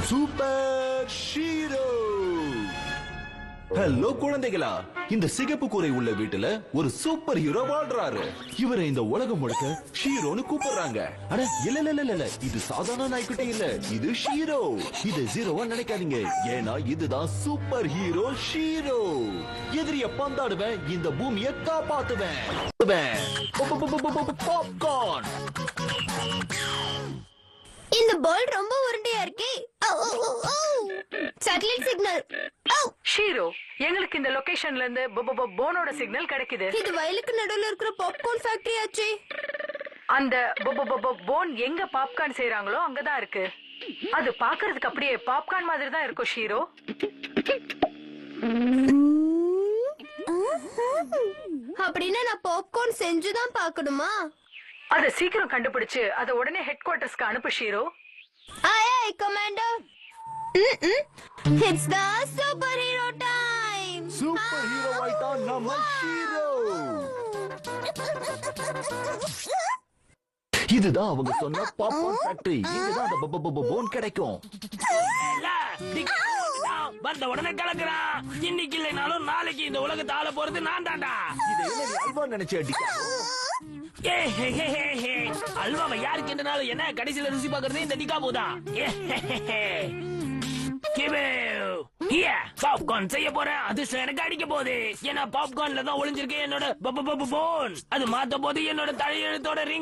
Super hero. Hello குழந்தைகளா, இந்த சிகப்பு கூரை உள்ள வீட்டுல ஒரு சூப்பர் ஹீரோ வாழ்றாரு. இவரை இந்த உலகம் முழுக்க ஹீரோன்னு கூப்பிடுறாங்க. அட இல்ல இல்ல இல்ல இல்ல, இது சாதாரண நாய்க்குட்டி இல்ல, இது ஹீரோ. இது ஜீரோவா நினைக்காதீங்க, ஏன்னா இதுதான் சூப்பர் ஹீரோ ஹீரோ. எதிரிய பந்தாடுவேன், இந்த பூமியை காப்பாத்துவேன். பாப்கார்ன். இந்த பால் ரொம்ப உருண்டையா இருக்கே. Satellite signal. ஷீரோ, எங்களுக்கு இந்த லொகேஷன்ல இருந்து போனோட சிக்னல் கிடைக்குது. இது வயலுக்கு நடுவுல இருக்கிற பாப்கார்ன் ஃபேக்டரி ஆச்சே. அந்த போன் எங்க பாப்கார்ன் செய்யறாங்களோ அங்கதான் இருக்கு. அது பாக்குறதுக்கு அப்படியே பாப்கார்ன் மாதிரி தான் இருக்கும் ஷீரோ. அப்படின்னா நான் பாப்கார்ன் செஞ்சுதான் பார்க்கணுமா? அத சீக்கிரம் கண்டுபிடிச்சு அத உடனே ஹெட் குவார்டர்ஸ்க்கு அனுப்பு ஷீரோ. Aye, aye, Commander. It's the superhero time. Super hero ஆயிட்டான் நம்ம ஹீரோ. இதுதான் அவங்க சொன்ன பாப்கார்ன் ஃபேக்டரி. இங்கதான் அந்த போன் கிடைக்கும். வந்த உடனே கலக்குறான். இன்னைக்கு இல்லைனாலும் நாளைக்கு இந்த உலகத்தை ஆள போறது நான் தான்டா. இதை என்ன நீ அல்வா நினைச்சு அடிக்க? அல்வாவை யாருக்கு என்றனாலும் என்ன கடைசியில ருசி பாக்குறது இந்த டிகா போதா. பாப்கார்ன் செய்ய போறேன். அது எனக்கு அடிக்க போகுது. ஏன்னா பாப்கார்ன்ல தான் ஒளிஞ்சிருக்கு என்னோட போன். அது மாத்த போது என்னோட தலையெழுத்தோட ரிங்